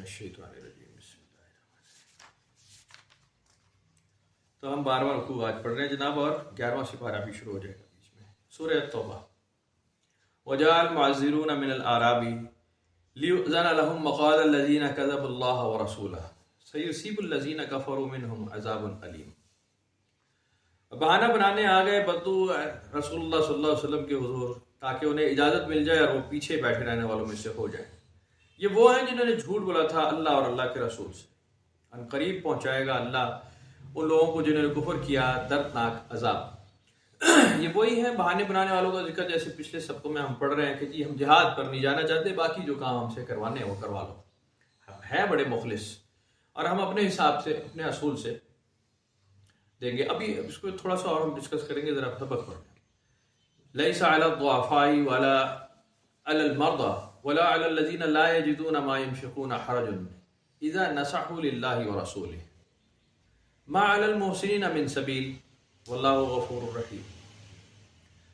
الشیطان الرجیم بسم اللہ الرحمن الرحیم۔ تو ہم 12واں رکوع آج پڑھ رہے ہیں جناب، اور 11واں سپارہ بھی شروع ہو جائے گا بیچ میں۔ سورہ توبہ۔ وجاء المعذرون من الاعراب ليؤذن لهم وقال الذين كذبوا الله ورسوله سيصيب الذين كفروا منهم عذاب الیم۔ بہانہ بنانے آ گئے بدو رسول اللہ صلی اللہ علیہ وسلم کے حضور تاکہ انہیں اجازت مل جائے اور وہ پیچھے بیٹھے رہنے والوں میں سے ہو جائیں۔ یہ وہ ہیں جنہوں نے جھوٹ بولا تھا اللہ اور اللہ کے رسول سے۔ ان قریب پہنچائے گا اللہ ان لوگوں کو جنہوں نے کفر کیا دردناک عذاب۔ یہ وہی ہیں بہانے بنانے والوں کا ذکر، جیسے پچھلے سبقوں میں ہم پڑھ رہے ہیں کہ جی ہم جہاد پر نہیں جانا چاہتے، باقی جو کام ہم سے کروانے ہیں وہ کروا لو۔ ہم ہیں بڑے مخلص اور ہم اپنے حساب سے اپنے اصول سے دیں گے۔ ابھی اس کو تھوڑا سا اور ہم ڈسکس کریں گے، ذرا سبق پڑھیں۔ لیس علی الضعفاء ولا علی المرضى ولا علی الذین لا یجدون ما ينفقون حرج اذا نصحوا للہ ورسولہ ما علی المحسنین من سبیل واللہ غفور رحیم۔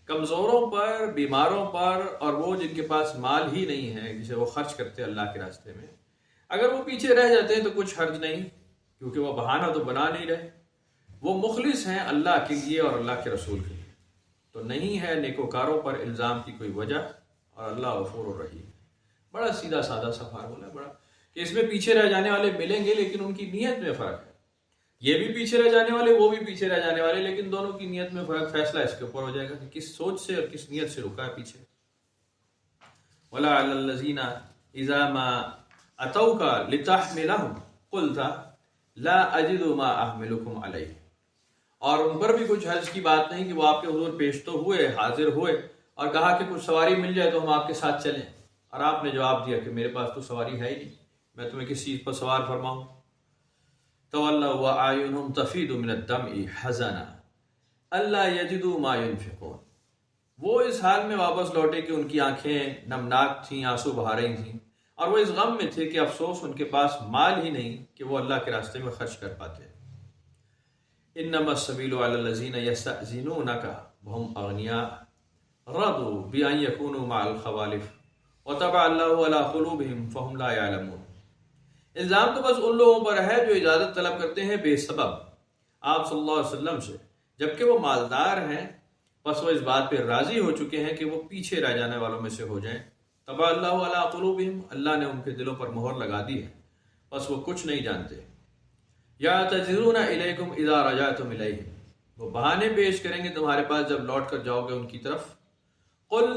کمزوروں پر، بیماروں پر اور وہ جن کے پاس مال ہی نہیں ہے جسے وہ خرچ کرتے اللہ کے راستے میں، اگر وہ پیچھے رہ جاتے ہیں تو کچھ حرج نہیں، کیونکہ وہ بہانہ تو بنا نہیں رہے، وہ مخلص ہیں اللہ کے لیے اور اللہ کے رسول کے لیے، تو نہیں ہے نیکوکاروں پر الزام کی کوئی وجہ، اور اللہ غفور الرحیم۔ بڑا سیدھا سادہ سا فارمولا ہے، بڑا کہ اس میں پیچھے رہ جانے والے ملیں گے لیکن ان کی نیت میں فرق ہے۔ یہ بھی پیچھے رہ جانے والے، وہ بھی پیچھے رہ جانے والے، لیکن دونوں کی نیت میں فرق، فیصلہ اس کے اوپر ہو جائے گا کہ کس سوچ سے اور کس نیت سے رکا ہے پیچھے۔ وَلَا عَلَى الَّذِينَ إِذَا مَا أَتَوْكَ لِتَحْمِلَهُمْ قُلْتَ لَا أَجِدُ مَا أَحْمِلُكُمْ عَلَيْهِ۔ اور ان پر بھی کچھ حرج کی بات نہیں کہ وہ آپ کے حضور پیش تو ہوئے، حاضر ہوئے اور کہا کہ کچھ سواری مل جائے تو ہم آپ کے ساتھ چلیں، اور آپ نے جواب دیا کہ میرے پاس تو سواری ہے ہی نہیں، میں تمہیں کس چیز پر سوار فرماؤں۔ تولوا وأعینہم تفیض من الدمع حزنا الا یجدوا ما ينفقون۔ وہ اس حال میں واپس لوٹے کہ ان کی آنکھیں نمناک تھیں، آنسو بہا رہی تھیں، اور وہ اس غم میں تھے کہ افسوس ان کے پاس مال ہی نہیں کہ وہ اللہ کے راستے میں خرچ کر پاتے۔ انما السبیل علی الذین یستأذنونک وهم اغنیاء رضوا بأن یکونوا مع الخوالف وطبع اللہ علی قلوبہم فهم لا یعلمون۔ الزام تو بس ان لوگوں پر ہے جو اجازت طلب کرتے ہیں بے سبب آپ صلی اللہ علیہ وسلم سے، جبکہ وہ مالدار ہیں، بس وہ اس بات پہ راضی ہو چکے ہیں کہ وہ پیچھے رہ جانے والوں میں سے ہو جائیں۔ طبع اللہ علی قلوبہم، اللہ نے ان کے دلوں پر مہر لگا دی ہے، بس وہ کچھ نہیں جانتے۔ یعتذرون الیکم اذا رجعتم الیہم، وہ بہانے پیش کریں گے تمہارے پاس جب لوٹ کر جاؤ گے ان کی طرف۔ قل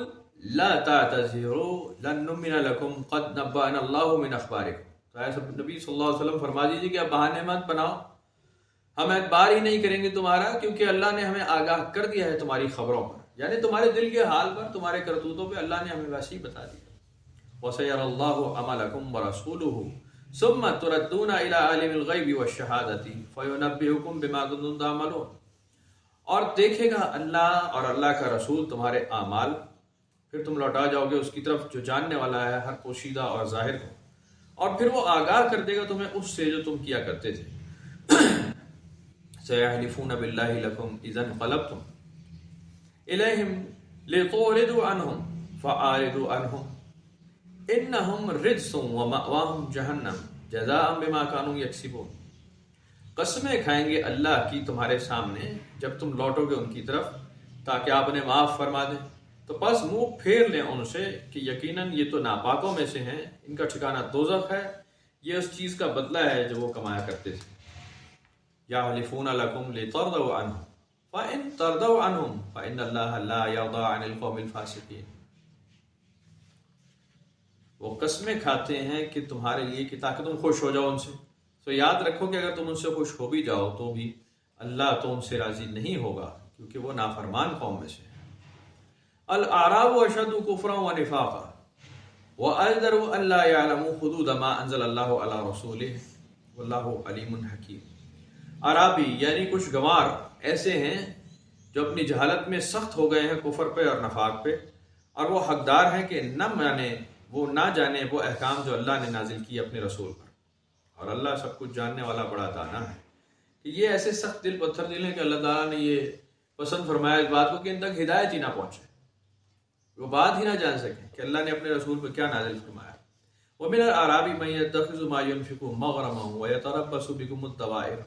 لا تعتذروا لن نؤمن لکم قد نبأنا اللہ من اخبارکم۔ تو ایسا نبی صلی اللہ علیہ وسلم فرما دیجیے کہ اب بہانے مت بناؤ، ہم اعتبار ہی نہیں کریں گے تمہارا، کیونکہ اللہ نے ہمیں آگاہ کر دیا ہے تمہاری خبروں پر، یعنی تمہارے دل کے حال پر، تمہارے کرتوتوں پہ اللہ نے ہمیں ویسے ہی بتا دیا۔ وَسَيَرَى اللَّهُ عَمَلَكُمْ وَرَسُولُهُ ثُمَّ تُرَدُّونَ إِلَىٰ عَالِمِ الْغَيْبِ وَالشَّهَادَةِ فَيُنَبِّئُكُم بِمَا كُنتُمْ تَعْمَلُونَ۔ اور دیکھے گا اللہ اور اللہ کا رسول تمہارے اعمال، پھر تم لوٹا جاؤ گے اس کی طرف جو جاننے والا ہے ہر پوشیدہ اور ظاہر کو، اور پھر وہ آگاہ کر دے گا تمہیں اس سے جو تم کیا کرتے تھے۔ سَيَحْلِفُونَ بِاللَّهِ لَكُمْ إِذَا انقَلَبْتُمْ إِلَيْهِمْ لِتُعْرِضُوا عَنْهُمْ فَأَعْرِضُوا عَنْهُمْ إِنَّهُمْ رِجْسٌ وَمَأْوَاهُمْ جَهَنَّمُ جَزَاءً بِمَا كَانُوا يَكْسِبُونَ۔ قسمیں کھائیں گے اللہ کی تمہارے سامنے جب تم لوٹو گے ان کی طرف، تاکہ آپ انہیں معاف فرما دیں، تو بس منہ پھیر لیں ان سے کہ یقیناً یہ تو ناپاکوں میں سے ہیں، ان کا ٹھکانہ دوزخ ہے، یہ اس چیز کا بدلہ ہے جو وہ کمایا کرتے تھے۔ یحلفون لکم لترضوا عنہم فإن ترضوا عنہم فإن اللہ لا یرضی عن القوم الفاسقین۔ وہ قسمیں کھاتے ہیں کہ تمہارے لیے کہ تاکہ تم خوش ہو جاؤ ان سے، تو یاد رکھو کہ اگر تم ان سے خوش ہو بھی جاؤ تو بھی اللہ تو ان سے راضی نہیں ہوگا، کیونکہ وہ نافرمان قوم میں سے ہیں۔ الاعراب اشد کفرا ونفاقا واجدر ان لا يعلموا حدود ما انزل اللہ علی رسولہ واللہ علیم حکیم۔ عرابی یعنی کچھ گنوار ایسے ہیں جو اپنی جہالت میں سخت ہو گئے ہیں کفر پہ اور نفاق پہ، اور وہ حقدار ہیں کہ نہ جانے وہ احکام جو اللہ نے نازل کی اپنے رسول پر، اور اللہ سب کچھ جاننے والا بڑا دانا ہے۔ کہ یہ ایسے سخت دل پتھر دل ہیں کہ اللہ تعالیٰ نے یہ پسند فرمایا اس بات کو کہ ان تک ہدایت ہی نہ پہنچے، وہ بات ہی نہ جان سکیں کہ اللہ نے اپنے رسول پہ کیا نازل فرمایا۔ ومن الاعراب من يتخذ ما ينفق مغرما ويتربص بكم الدوائر،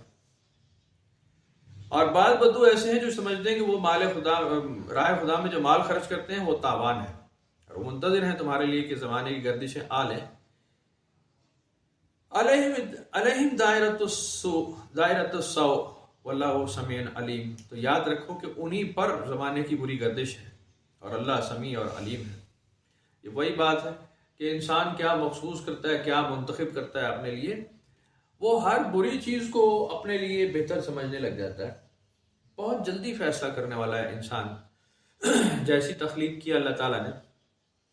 اور بعض بدو ایسے ہیں جو سمجھتے ہیں کہ وہ مال خدا، راہ خدا میں جو مال خرچ کرتے ہیں وہ تاوان ہے، اور وہ منتظر ہیں تمہارے لیے کہ زمانے کی گردشیں آ لیں۔ علیہم دائرۃ السوء واللہ سمیع علیم، تو یاد رکھو کہ انہی پر زمانے کی بری گردش ہے اور اللہ سمیع اور علیم ہے۔ یہ وہی بات ہے کہ انسان کیا مخصوص کرتا ہے، کیا منتخب کرتا ہے اپنے لیے، وہ ہر بری چیز کو اپنے لیے بہتر سمجھنے لگ جاتا ہے، بہت جلدی فیصلہ کرنے والا ہے انسان۔ جیسی تخلیق کی اللہ تعالیٰ نے،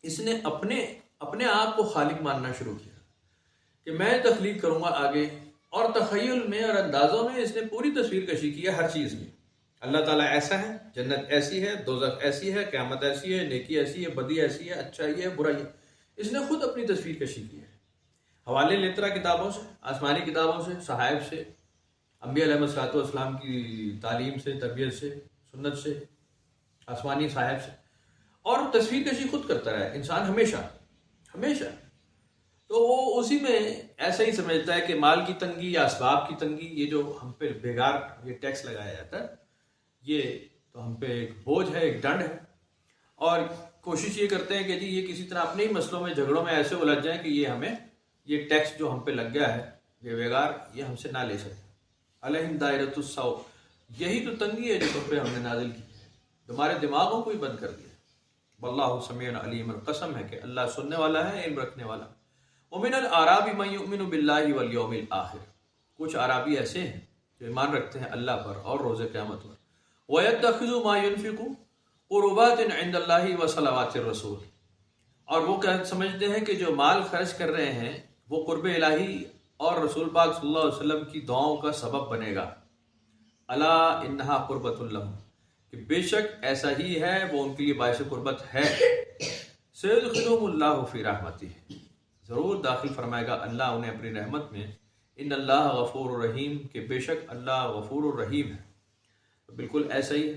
اس نے اپنے آپ کو خالق ماننا شروع کیا کہ میں تخلیق کروں گا آگے، اور تخیل میں اور اندازوں میں اس نے پوری تصویر کشی کی ہے ہر چیز کی۔ اللہ تعالیٰ ایسا ہے، جنت ایسی ہے، دوزخ ایسی ہے، قیامت ایسی ہے، نیکی ایسی ہے، بدی ایسی ہے، اچھائی ہے، برائی ہے، اس نے خود اپنی تصویر کشی کی ہے۔ حوالے لیتے رہا کتابوں سے، آسمانی کتابوں سے، صحائف سے، انبیاء علیہ السلام کی تعلیم سے، تربیت سے، سنت سے، آسمانی صحائف سے، اور تصویر کشی خود کرتا رہا ہے انسان ہمیشہ۔ تو وہ اسی میں ایسا ہی سمجھتا ہے کہ مال کی تنگی یا اسباب کی تنگی، یہ جو ہم پہ بیگار یہ ٹیکس لگایا جاتا ہے، یہ تو ہم پہ ایک بوجھ ہے، ایک ڈنڈ ہے، اور کوشش یہ کرتے ہیں کہ جی یہ کسی طرح اپنے ہی مسئلوں میں، جھگڑوں میں ایسے الجھ جائیں کہ یہ ٹیکس جو ہم پہ لگ گیا ہے، یہ بیگار، یہ ہم سے نہ لے سکے۔ علیہم دائرۃ السوء، یہی تو تنگی ہے جو تم پہ ہم نے نازل کی ہے، تمہارے دماغوں کو ہی بند کر دیا۔ واللہ سمیع علیم، قسم ہے کہ اللہ سننے والا ہے، علم رکھنے والا۔ ومن الاعراب من یؤمن باللہ والیوم الآخر، کچھ عرابی ایسے ہیں جو ایمان رکھتے ہیں اللہ پر اور روز قیامت پر۔ ویتخذ ما ينفق قربات عند اللہ وصلوات الرسول، اور وہ سمجھتے ہیں کہ جو مال خرچ کر رہے ہیں وہ قرب الہی اور رسول پاک صلی اللہ علیہ وسلم کی دعاؤں کا سبب بنے گا۔ الا انہا قربۃ لہم، کہ بے شک ایسا ہی ہے، وہ ان کے لیے باعث قربت ہے۔ سیدخلہم اللہ فی رحمتہ، ضرور داخل فرمائے گا اللہ انہیں اپنی رحمت میں۔ ان اللہ غفور الرحیم، کہ بے شک اللہ غفور الرحیم ہے۔ تو بالکل ایسا ہی ہے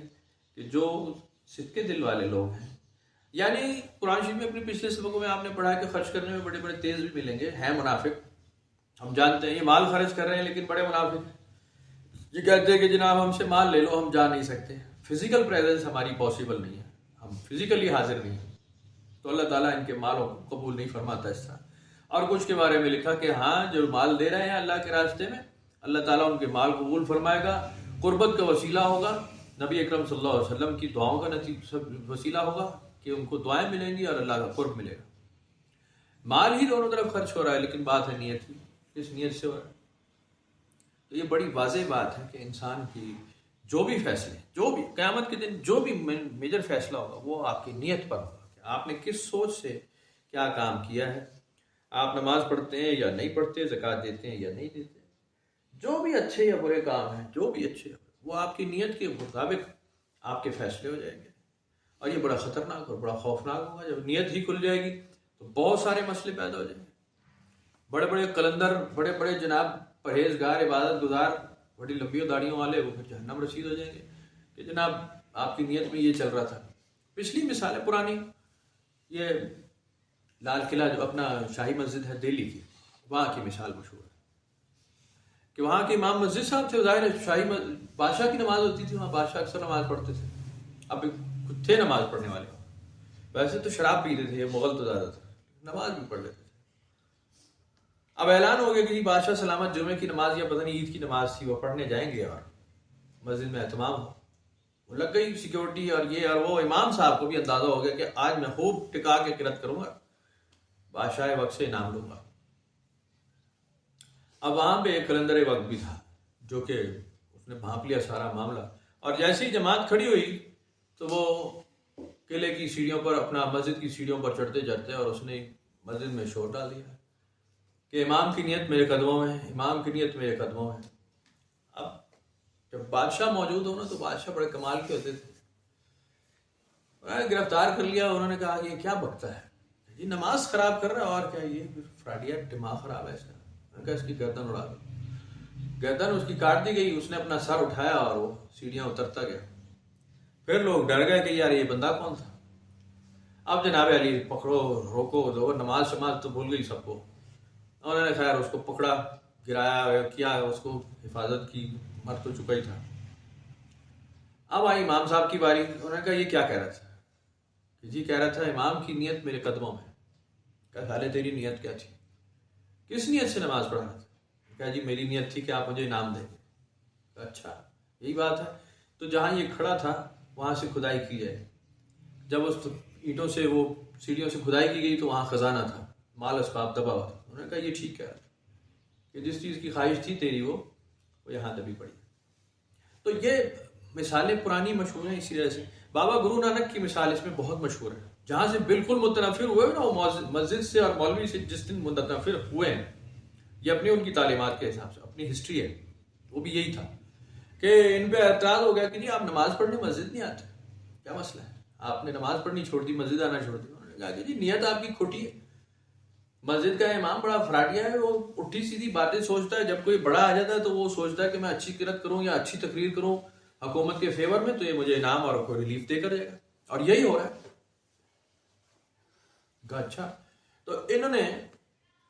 کہ جو صدقے دل والے لوگ ہیں، یعنی قرآن شریف میں اپنے پچھلے سبقوں میں آپ نے پڑھا کہ خرچ کرنے میں بڑے بڑے تیز بھی ملیں گے، ہیں منافق، ہم جانتے ہیں یہ مال خرچ کر رہے ہیں لیکن بڑے منافق ہیں، یہ کہتے ہیں کہ جناب ہم سے مال لے لو، ہم جا نہیں سکتے، فزیکل پریزنس ہماری پاسبل نہیں ہے، ہم فزیکلی حاضر نہیں ہیں، تو اللہ تعالیٰ ان کے مالوں کو قبول نہیں فرماتا اس طرح۔ اور کچھ کے بارے میں لکھا کہ ہاں جو مال دے رہے ہیں اللہ کے راستے میں، اللہ تعالیٰ ان کے مال قبول فرمائے گا، قربت کا وسیلہ ہوگا، نبی اکرم صلی اللہ علیہ وسلم کی دعاؤں کا وسیلہ ہوگا کہ ان کو دعائیں ملیں گی اور اللہ کا قرب ملے گا۔ مال ہی دونوں طرف خرچ ہو رہا ہے، لیکن بات ہے نیت کی، کس نیت سے ہو رہا ہے۔ تو یہ بڑی واضح بات ہے کہ انسان کی جو بھی فیصلے، جو بھی قیامت کے دن جو بھی میجر فیصلہ ہوگا وہ آپ کی نیت پر ہوگا کہ آپ نے کس سوچ سے کیا کام کیا ہے۔ آپ نماز پڑھتے ہیں یا نہیں پڑھتے، زکوٰۃ دیتے ہیں یا نہیں دیتے، جو بھی اچھے یا برے کام ہیں، جو بھی اچھے وہ آپ کی نیت کے مطابق آپ کے فیصلے ہو جائیں گے۔ اور یہ بڑا خطرناک اور بڑا خوفناک ہوگا، جب نیت ہی کھل جائے گی تو بہت سارے مسئلے پیدا ہو جائیں گے۔ بڑے بڑے قلندر، بڑے بڑے جناب پرہیزگار، عبادت گزار، بڑی لمبی داڑیوں والے، وہ پھر جہنم رسید ہو جائیں گے کہ جناب آپ کی نیت میں یہ چل رہا تھا۔ پچھلی مثالیں پرانی، یہ لال قلعہ جو اپنا شاہی مسجد ہے دہلی کی، وہاں کی مثال مشہور ہے کہ وہاں کے امام مسجد صاحب تھے، ظاہر ہے شاہی بادشاہ کی نماز ہوتی تھی، وہاں بادشاہ اکثر نماز پڑھتے تھے، اب تھے نماز پڑھنے والے، ویسے تو شراب پیتے تھے، مغل تو زیادہ تھے، نماز بھی پڑھ لیتے تھے۔ اب اعلان ہو گیا کہ بادشاہ سلامت جمعے کی نماز یا پتہ نہیں عید کی نماز تھی، وہ پڑھنے جائیں گے اور مسجد میں اہتمام ہو، وہ لگ گئی سیکیورٹی اور یہ اور وہ۔ امام صاحب کو بھی اندازہ ہو گیا کہ آج میں خوب ٹکا کے قرات کروں گا، بادشاہ وقت سے انعام لوں گا۔ اب وہاں پہ ایک قلندر وقت بھی تھا جو کہ اس نے بھانپ لیا سارا معاملہ، اور جیسے ہی جماعت کھڑی ہوئی تو وہ قلعے کی سیڑھیوں پر، اپنا مسجد کی سیڑھیوں پر چڑھتے جاتے، اور اس نے مسجد میں شور ڈال دیا کہ امام کی نیت میرے قدموں میں ہے، امام کی نیت میرے قدموں میں ہے۔ اب جب بادشاہ موجود ہو نا تو بادشاہ بڑے کمال کے ہوتے تھے، انہوں نے گرفتار کر لیا، انہوں نے کہا کہ یہ کیا بکتا ہے، یہ نماز خراب کر رہا ہے، اور کیا یہ فراڈیا، دماغ خراب ہے اس کا۔ انہوں نے کہا اس کی گردن اڑا دو، گردن اس کی کاٹ دی گئی، اس نے اپنا سر اٹھایا اور وہ سیڑھیاں اترتا گیا۔ پھر لوگ ڈر گئے کہ یار یہ بندہ کون تھا۔ اب جناب علی پکڑو روکو دو، نماز تو بھول گئی سب کو. انہوں نے خیر اس کو پکڑا، گرایا کیا، اس کو حفاظت کی، مر تو چکا ہی تھا. اب آئی امام صاحب کی باری. انہوں نے کہا یہ کیا کہہ رہا تھا؟ کہ جی کہہ رہا تھا امام کی نیت میرے قدموں میں. کہا خالے تیری نیت کیا تھی؟ کس نیت سے نماز پڑھانا تھا؟ کہا جی میری نیت تھی کہ آپ مجھے انعام دیں گے. اچھا یہی بات ہے. تو جہاں یہ کھڑا تھا وہاں سے کھدائی کی جائے. جب اس اینٹوں سے وہ سیڑھیوں سے کھدائی کی گئی تو وہاں خزانہ تھا، مال اسباب دبا ہوا تھا. انہوں نے کہا یہ ٹھیک ہے کہ جس چیز کی خواہش تھی تیری وہ یہاں دبی پڑی. تو یہ مثالیں پرانی مشہور ہیں. اسی وجہ سے بابا گرو نانک کی مثال اس میں بہت مشہور ہے. جہاں سے بالکل متنفر ہوئے نا وہ مسجد سے اور مولوی سے جس دن متنفر ہوئے ہیں، یہ اپنی ان کی تعلیمات کے حساب سے اپنی ہسٹری ہے، وہ بھی یہی تھا کہ ان پہ اعتراض ہو گیا کہ جی آپ نماز پڑھنے مسجد نہیں آتے، کیا مسئلہ ہے؟ آپ نے نماز پڑھنی چھوڑ دی، مسجد آنا چھوڑ دی. انہوں نے کہا کہ جی نیت آپ کی کھوٹی ہے. مسجد کا امام بڑا فراڈیا ہے، وہ اٹھی سیدھی باتیں سوچتا ہے. جب کوئی بڑا آ جاتا ہے تو وہ سوچتا ہے کہ میں اچھی قرات کروں یا اچھی تقریر کروں حکومت کے فیور میں تو یہ مجھے انعام اور کوئی ریلیف دے کر جائے گا، اور یہی ہو رہا ہے. اچھا تو انہوں نے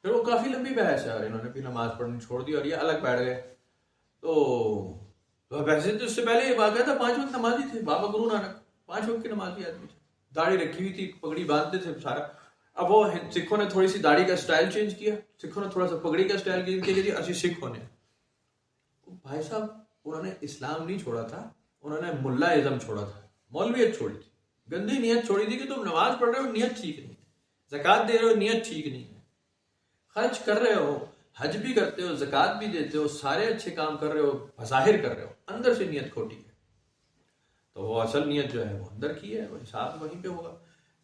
پھر وہ کافی لمبی بحث ہے اور انہوں نے بھی نماز پڑھنی چھوڑ دی اور یہ الگ بیٹھ گئے. تو ویسے تو اس سے پہلے یہ واقعہ تھا 5 وقت نمازی تھے بابا گرو نانک، 5 وقت کے نمازی آدمی تھے، داڑھی رکھی ہوئی تھی، پگڑی باندھتے تھے سارا. اب وہ سکھوں نے تھوڑی سی داڑھی کا سٹائل چینج کیا، سکھوں نے تھوڑا سا پگڑی کا سٹائل چینج کیا کہ جی اسی سکھ ہونے. بھائی صاحب انہوں نے اسلام نہیں چھوڑا تھا، انہوں نے ملا ازم چھوڑا تھا، مولویت چھوڑی تھی، گندی نیت چھوڑی تھی کہ تم نماز پڑھ رہے ہو نیت ٹھیک نہیں ہے، زکوٰۃ دے رہے ہو نیت ٹھیک نہیں ہے، خرچ کر رہے ہو، حج بھی کرتے ہو، زکوٰۃ بھی دیتے ہو، سارے اچھے کام کر رہے ہو، بظاہر کر رہے ہو، اندر سے نیت کھوٹی ہے. تو وہ اصل نیت جو ہے وہ اندر کی ہے، وہ حساب وہیں پہ ہوگا.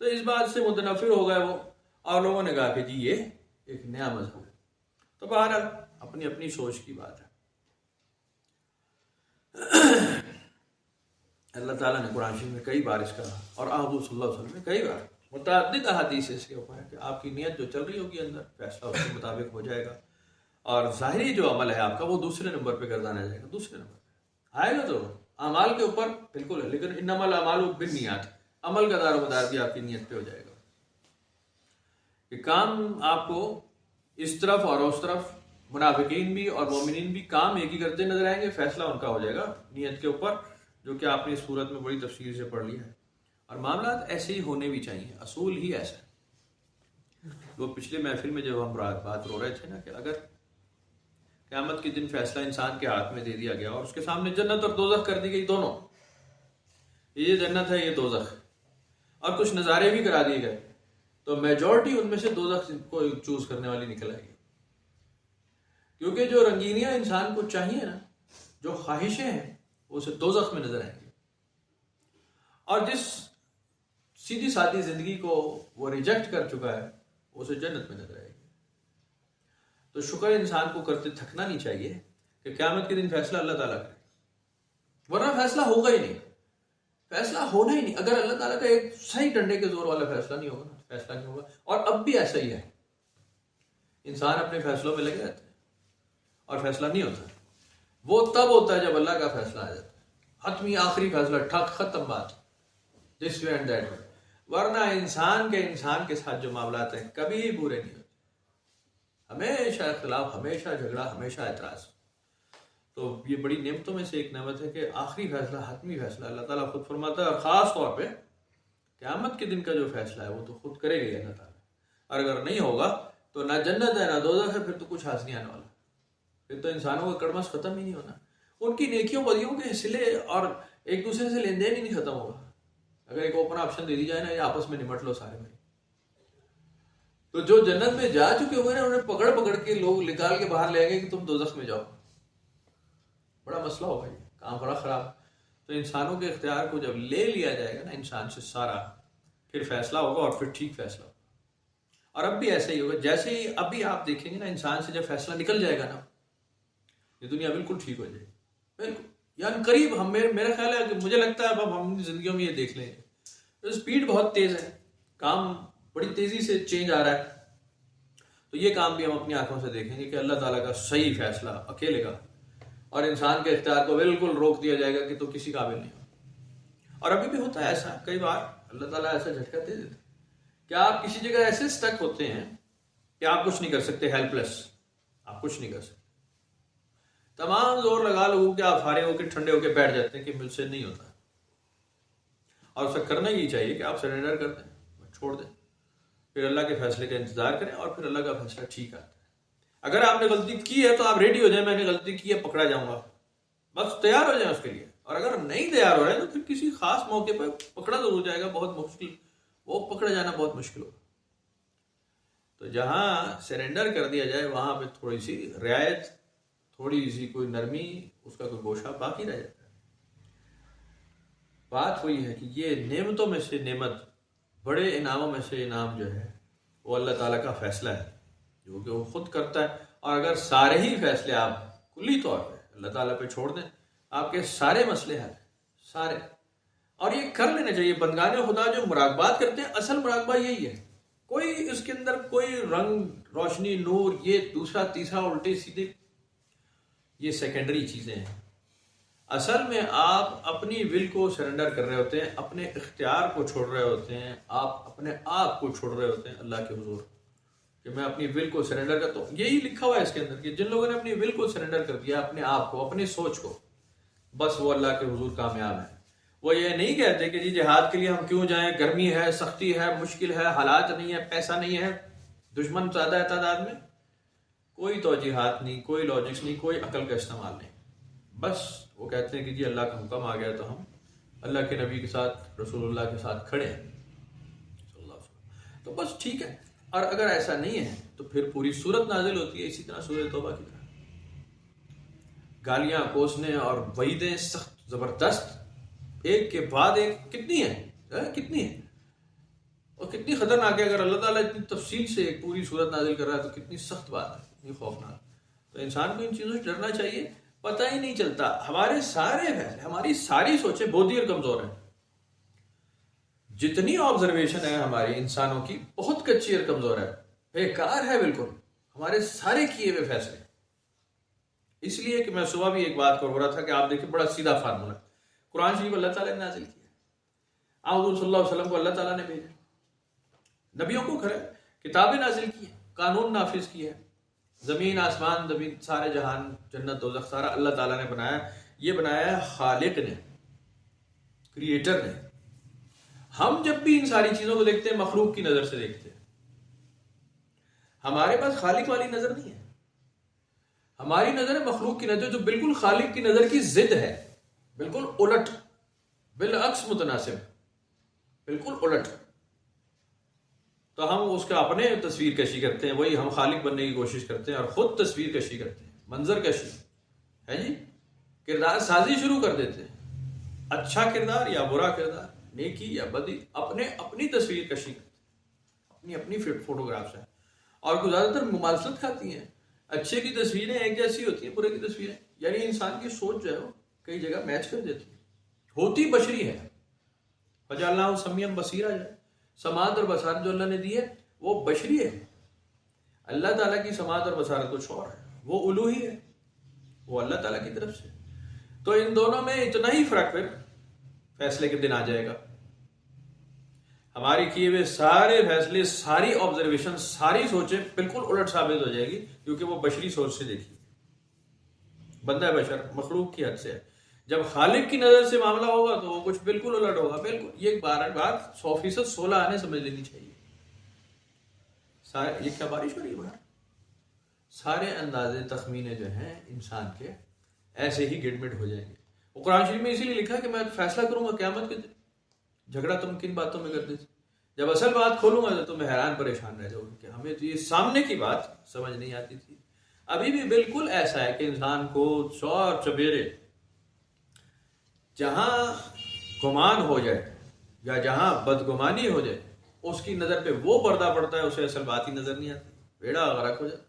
تو اس بات سے متنفر ہو گئے وہ، اور لوگوں نے کہا کہ جی یہ ایک نیا مذہب ہے. تو بہرحال اپنی اپنی سوچ کی بات ہے. اللہ تعالیٰ نے قرآن شریف میں کئی بار اس کا اور حضور صلی اللہ علیہ وسلم نے کئی بار متعدد احادیث اس کے اوپر ہے کہ آپ کی نیت جو چل رہی ہوگی اندر فیصلہ اس کے مطابق ہو جائے گا، اور ظاہری جو عمل ہے آپ کا وہ دوسرے نمبر پہ گردانا جائے گا. دوسرے نمبر پہ آئے گا تو اعمال کے اوپر بالکل ہے، لیکن انما الاعمال بالنیات، عمل کا دار و مدار بھی آپ کی نیت پہ ہو جائے گا کہ کام آپ کو اس طرف اور اس طرف، منافقین بھی اور مومنین بھی کام ایک ہی کرتے نظر آئیں گے، فیصلہ ان کا ہو جائے گا نیت کے اوپر، جو کہ آپ نے اس صورت میں بڑی تفصیل سے پڑھ لیا ہے. اور معاملات ایسے ہی ہونے بھی چاہیے، اصول ہی ایسا ہے. وہ پچھلے محفل میں جب ہم بات رو رہے تھے نا کہ اگر قیامت کے دن فیصلہ انسان کے ہاتھ میں دے دیا گیا اور اس کے سامنے جنت اور دوزخ کر دی گئی دونوں، یہ جنت ہے یہ دوزخ، اور کچھ نظارے بھی کرا دیے گئے، تو میجورٹی ان میں سے دوزخ کو چوز کرنے والی نکل آئے گی. کیونکہ جو رنگینیاں انسان کو چاہیے نا، جو خواہشیں ہیں وہ اسے دوزخ میں نظر آئیں گی، اور جس سیدھی سادھی زندگی کو وہ ریجیکٹ کر چکا ہے وہ اسے جنت میں نظر آئے گی. تو شکر انسان کو کرتے تھکنا نہیں چاہیے کہ قیامت کے دن فیصلہ اللہ تعالیٰ کرے، ورنہ فیصلہ ہوگا ہی نہیں، فیصلہ ہونا ہی نہیں. اگر اللہ تعالیٰ کا ایک صحیح ڈنڈے کے زور والا فیصلہ نہیں ہوگا نا، فیصلہ نہیں ہوگا. اور اب بھی ایسا ہی ہے، انسان اپنے فیصلوں میں لگے رہتا ہے اور فیصلہ نہیں ہوتا. وہ تب ہوتا ہے جب اللہ کا فیصلہ آ جاتا ہے، حتمی آخری فیصلہ، ٹھک ختم بات، دس وے اینڈ دیٹ وے. ورنہ انسان کے ساتھ جو معاملات ہیں کبھی پورے نہیں ہوتے، ہمیشہ اختلاف، ہمیشہ جھگڑا، ہمیشہ اعتراض. تو یہ بڑی نعمتوں میں سے ایک نعمت ہے کہ آخری فیصلہ، حتمی فیصلہ اللہ تعالیٰ خود فرماتا ہے، اور خاص طور پہ قیامت کے دن کا جو فیصلہ ہے وہ تو خود کرے گا اللہ تعالیٰ. اور اگر نہیں ہوگا تو نہ جنت ہے نہ دوزخ ہے، پھر تو کچھ حاصل نہیں آنے والا، پھر تو انسانوں کا کڑمس ختم ہی نہیں ہونا. ان کی نیکیوں بدیوں کے سلے اور ایک دوسرے سے لین دین ہی نہیں ختم ہوگا. اگر ایک اوپن آپشن دے دی جائے نا، یہ آپس میں نمٹ لو سارے میں، تو جو جنت میں جا چکے ہوئے نا انہیں پکڑ کے لوگ نکال کے باہر لے آئیں گے کہ تم دوزخ میں جاؤ. بڑا مسئلہ ہوگا، یہ کام بڑا خراب. تو انسانوں کے اختیار کو جب لے لیا جائے گا نا انسان سے سارا، پھر فیصلہ ہوگا اور پھر ٹھیک فیصلہ ہوگا. اور اب بھی ایسا ہی ہوگا، جیسے ہی ابھی آپ دیکھیں گے نا انسان سے جب فیصلہ نکل جائے گا نا، یہ دنیا بالکل ٹھیک ہو جائے گی، بالکل. یعنی قریب میرا خیال ہے کہ مجھے لگتا ہے اب ہم اپنی زندگیوں میں یہ دیکھ لیں گے، اسپیڈ بہت تیز ہے، کام بڑی تیزی سے چینج آ رہا ہے. تو یہ کام بھی ہم اپنی آنکھوں سے دیکھیں گے کہ اللہ تعالیٰ کا صحیح فیصلہ اکیلے کا، اور انسان کے اختیار کو بالکل روک دیا جائے گا کہ تو کسی قابل نہیں ہو. اور ابھی بھی ہوتا ہے ایسا، کئی بار اللہ تعالیٰ ایسا جھٹکا دے دیتا ہے کہ آپ کسی جگہ ایسے سٹک ہوتے ہیں کہ آپ کچھ نہیں کر سکتے، ہیلپ لیس، آپ کچھ نہیں کر سکتے، تمام زور لگا لو کہ آپ فارغ ہو کے ٹھنڈے ہو کے بیٹھ جاتے ہیں کہ مجھ سے نہیں ہوتا، اور اسے کرنا ہی چاہیے کہ آپ سرنڈر کر دیں، چھوڑ دیں، پھر اللہ کے فیصلے کا انتظار کریں، اور پھر اللہ کا فیصلہ ٹھیک آتا ہے۔ اگر آپ نے غلطی کی ہے تو آپ ریڈی ہو جائیں، میں نے غلطی کی ہے، پکڑا جاؤں گا، بس تیار ہو جائیں اس کے لیے۔ اور اگر نہیں تیار ہو رہے تو پھر کسی خاص موقع پر پکڑا ضرور جائے گا، بہت مشکل، وہ پکڑا جانا بہت مشکل ہوگا۔ تو جہاں سرنڈر کر دیا جائے وہاں پہ تھوڑی سی رعایت، تھوڑی سی کوئی نرمی، اس کا کوئی گوشہ باقی رہ جاتا ہے۔ بات وہی ہے کہ یہ نعمتوں میں سے نعمت، بڑے انعاموں میں سے انعام جو ہے وہ اللہ تعالیٰ کا فیصلہ ہے، جو کہ وہ خود کرتا ہے۔ اور اگر سارے ہی فیصلے آپ کلی طور پہ اللہ تعالیٰ پہ چھوڑ دیں، آپ کے سارے مسئلے حل ہیں، سارے۔ اور یہ کر لینا چاہیے۔ بندگان خدا جو مراقبات کرتے ہیں، اصل مراقبہ یہی ہے، کوئی اس کے اندر کوئی رنگ، روشنی، نور، یہ دوسرا تیسرا الٹے سیدھے، یہ سیکنڈری چیزیں ہیں۔ اصل میں آپ اپنی ول کو سرنڈر کر رہے ہوتے ہیں، اپنے اختیار کو چھوڑ رہے ہوتے ہیں، آپ اپنے آپ کو چھوڑ رہے ہوتے ہیں اللہ کے حضور، کہ میں اپنی ول کو سرنڈر کرتا ہوں۔ یہی لکھا ہوا ہے اس کے اندر کہ جن لوگوں نے اپنی ول کو سرنڈر کر دیا، اپنے آپ کو، اپنی سوچ کو، بس وہ اللہ کے حضور کامیاب ہیں۔ وہ یہ نہیں کہتے کہ جی جہاد کے لیے ہم کیوں جائیں، گرمی ہے، سختی ہے، مشکل ہے، حالات نہیں ہے، پیسہ نہیں ہے، دشمن زیادہ ہے تعداد میں۔ کوئی توجیحات نہیں، کوئی لاجکس نہیں، کوئی عقل کا استعمال نہیں، بس وہ کہتے ہیں کہ جی اللہ کا حکم آ گیا تو ہم اللہ کے نبی کے ساتھ، رسول اللہ کے ساتھ کھڑے ہیں صلی اللہ علیہ وسلم، تو بس ٹھیک ہے۔ اور اگر ایسا نہیں ہے تو پھر پوری صورت نازل ہوتی ہے اسی طرح سورہ توبہ کی طرح، گالیاں، کوسنے اور وعیدیں سخت زبردست، ایک کے بعد ایک، کتنی ہیں اور کتنی خطرناک ہے۔ اگر اللہ تعالیٰ اتنی تفصیل سے ایک پوری صورت نازل کر رہا ہے تو کتنی سخت بات ہے، کتنی خوفناک۔ تو انسان کو ان چیزوں سے ڈرنا چاہیے۔ پتہ ہی نہیں چلتا، ہمارے سارے فیصلے، ہماری ساری سوچیں بودھی اور کمزور ہیں۔ جتنی آبزرویشن ہے ہماری انسانوں کی، بہت کچی اور کمزور ہے، بیکار ہے بالکل، ہمارے سارے کیے ہوئے فیصلے۔ اس لیے کہ میں صبح بھی ایک بات کر رہا تھا کہ آپ دیکھیں بڑا سیدھا فارمولا، قرآن شریف اللہ تعالیٰ نے نازل کیا، حضور صلی اللہ علیہ وسلم کو اللہ تعالیٰ نے بھیجا، نبیوں کو کھڑے کتابیں نازل کی ہیں، قانون نافذ کیا ہے، زمین آسمان، زمین، سارے جہان، جنت دوزخ، سارا اللہ تعالیٰ نے بنایا۔ یہ بنایا ہے خالق نے، کریٹر نے۔ ہم جب بھی ان ساری چیزوں کو دیکھتے ہیں مخلوق کی نظر سے دیکھتے ہیں، ہمارے پاس خالق والی نظر نہیں ہے، ہماری نظر ہے مخلوق کی نظر، جو بالکل خالق کی نظر کی ضد ہے، بالکل الٹ، بالعکس متناسب، بالکل الٹ۔ تو ہم اس کا اپنے تصویر کشی کرتے ہیں، وہی ہم خالق بننے کی کوشش کرتے ہیں اور خود تصویر کشی کرتے ہیں، منظر کشی ہے جی، کردار سازی شروع کر دیتے ہیں، اچھا کردار یا برا کردار، نیکی یا بدی، اپنی تصویر کشی کرتے ہیں، اپنی فوٹوگرافس ہیں، اور کچھ زیادہ تر مماثلت کھاتی ہیں۔ اچھے کی تصویریں ایک جیسی ہوتی ہیں، برے کی تصویریں، یعنی انسان کی سوچ جو ہے وہ کئی جگہ میچ کر دیتی ہے، ہوتی بشری ہے۔ فجعلناہ سمیعا بصیرا، سماعت اور بصارت جو اللہ نے دی ہے وہ بشری ہے۔ اللہ تعالیٰ کی سماعت اور بصارت کچھ اور ہے، وہ الوہی ہے، وہ اللہ تعالیٰ کی طرف سے۔ تو ان دونوں میں اتنا ہی فرق پھر فیصلے کے دن آ جائے گا۔ ہماری کیے ہوئے سارے فیصلے، ساری آبزرویشن، ساری سوچیں بالکل الٹ ثابت ہو جائے گی، کیونکہ وہ بشری سوچ سے دیکھی، بندہ بشر مخلوق کی حد سے ہے۔ جب خالق کی نظر سے معاملہ ہوگا تو وہ کچھ بالکل الٹ ہوگا، بالکل۔ یہ بات 100% 16 آنے سمجھ لینی چاہیے۔ یہ کیا بارش ہو رہی ہے باہر؟ سارے اندازے تخمینے جو ہیں انسان کے ایسے ہی گڈمٹ ہو جائیں گے۔ وہ قرآن شریف میں اسی لیے لکھا کہ میں فیصلہ کروں گا قیامت کے دن، جھگڑا تم کن باتوں میں کرتے تھے، جب اصل بات کھولوں گا تو تمہیں حیران پریشان رہ جاؤ گے کہ ہمیں تو یہ سامنے کی بات سمجھ نہیں آتی تھی۔ ابھی بھی بالکل ایسا ہے کہ انسان کو چور چبیرے جہاں گمان ہو جائے یا جہاں بدگمانی ہو جائے، اس کی نظر پہ وہ پردہ پڑتا ہے، اسے اصل بات ہی نظر نہیں آتی، بیڑا غرق ہو جاتا،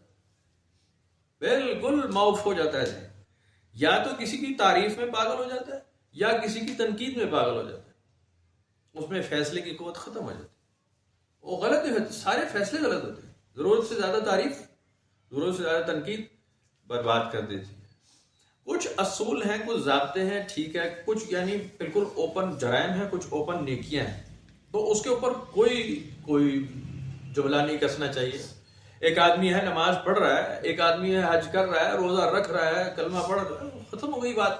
بالکل معاف ہو جاتا ہے ذہن، یا تو کسی کی تعریف میں پاگل ہو جاتا ہے یا کسی کی تنقید میں پاگل ہو جاتا ہے، اس میں فیصلے کی قوت ختم ہو جاتی ہے، وہ غلط ہے، سارے فیصلے غلط ہوتے ہیں، ضرورت سے زیادہ تعریف، ضرورت سے زیادہ تنقید برباد کر دیتی ہے۔ کچھ اصول ہیں، کچھ ضابطے ہیں، ٹھیک ہے، کچھ یعنی بالکل اوپن جرائم ہیں، کچھ اوپن نیکیاں ہیں، تو اس کے اوپر کوئی جملہ نہیں کسنا چاہیے. ایک آدمی ہے نماز پڑھ رہا ہے، ایک آدمی ہے حج کر رہا ہے، روزہ رکھ رہا ہے، کلمہ پڑھ رہا ہے، ختم ہو گئی بات.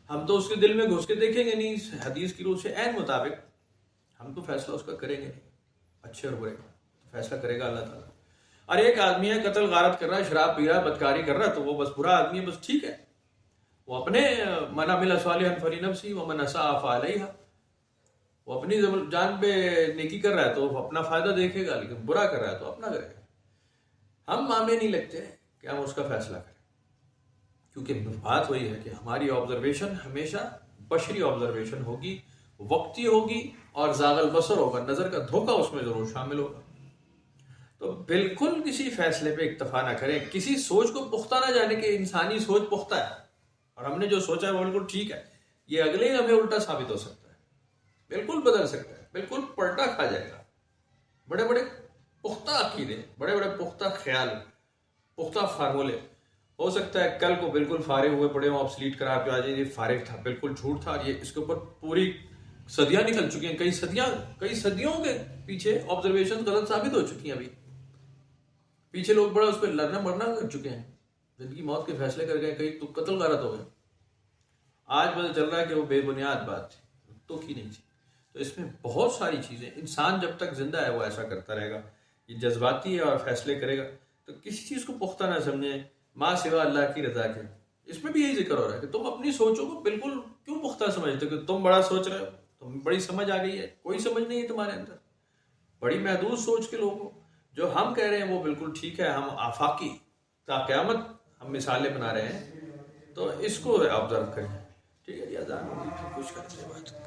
ہم تو اس کے دل میں گھس کے دیکھیں گے نہیں، حدیث کی روح سے عین مطابق ہم تو فیصلہ اس کا کریں گے نہیں، اچھے اور برے کا فیصلہ کرے گا اللہ تعالیٰ. اور ایک آدمی ہے قتل غارت کر رہا ہے، شراب پی رہا ہے، بدکاری کر رہا ہے، تو وہ بس برا آدمی ہے، بس ٹھیک ہے، وہ اپنے من عمل صالحا فلنفسہ ومن اساء فعلیہا، وہ اپنی جان پہ نیکی کر رہا ہے تو وہ اپنا فائدہ دیکھے گا، لیکن برا کر رہا ہے تو اپنا کرے گا. ہم معاملے نہیں لگتے کہ ہم اس کا فیصلہ کریں، کیونکہ بات وہی ہے کہ ہماری آبزرویشن ہمیشہ بشری آبزرویشن ہوگی، وقتی ہوگی، اور زاغ البصر ہوگا، نظر کا دھوکہ اس میں ضرور شامل ہوگا. تو بالکل کسی فیصلے پہ اکتفا نہ کریں، کسی سوچ کو پختہ نہ جانے کہ انسانی سوچ پختہ ہے اور ہم نے جو سوچا ہے وہ بالکل ٹھیک ہے. یہ اگلے ہی ہمیں الٹا ثابت ہو سکتا ہے، بالکل بدل سکتا ہے، بالکل پلٹا کھا جائے گا. بڑے بڑے پختہ عقیدے، بڑے بڑے پختہ خیال، پختہ فارمولے، ہو سکتا ہے کل کو بالکل فارغ ہوئے پڑے ہوں، آبسلیٹ قرار پہ آ جائے، یہ فارغ تھا، بالکل جھوٹ تھا، اور یہ اس کے اوپر پوری صدیاں نکل چکی ہیں، کئی صدیوں کے پیچھے آبزرویشن غلط ثابت ہو چکی ہیں. ابھی پیچھے لوگ بڑا اس پہ لڑنا مرنا کر چکے ہیں، زندگی موت کے فیصلے کر گئے، کئی تو قتل غارت ہو گئے. آج پتہ چل رہا ہے کہ وہ بے بنیاد بات تھی، تو کی نہیں تھی. تو اس میں بہت ساری چیزیں، انسان جب تک زندہ ہے وہ ایسا کرتا رہے گا، یہ جذباتی ہے اور فیصلے کرے گا. تو کسی چیز کو پختہ نہ سمجھیں ماں سوا اللہ کی رضا کے. اس میں بھی یہی ذکر ہو رہا ہے کہ تم اپنی سوچوں کو بالکل کیوں پختہ سمجھتے کہ تم بڑا سوچ رہے ہو، تم بڑی سمجھ آ گئی ہے. کوئی سمجھ نہیں ہے تمہارے اندر، بڑی محدود سوچ کے لوگ ہو. جو ہم کہہ رہے ہیں وہ بالکل ٹھیک ہے، ہم آفاقی تا قیامت ہم مثالیں بنا رہے ہیں، تو اس کو آبزرو کریں. ٹھیک ہے جی، اذان ہوگی، پھر کچھ کرتے ہیں بات.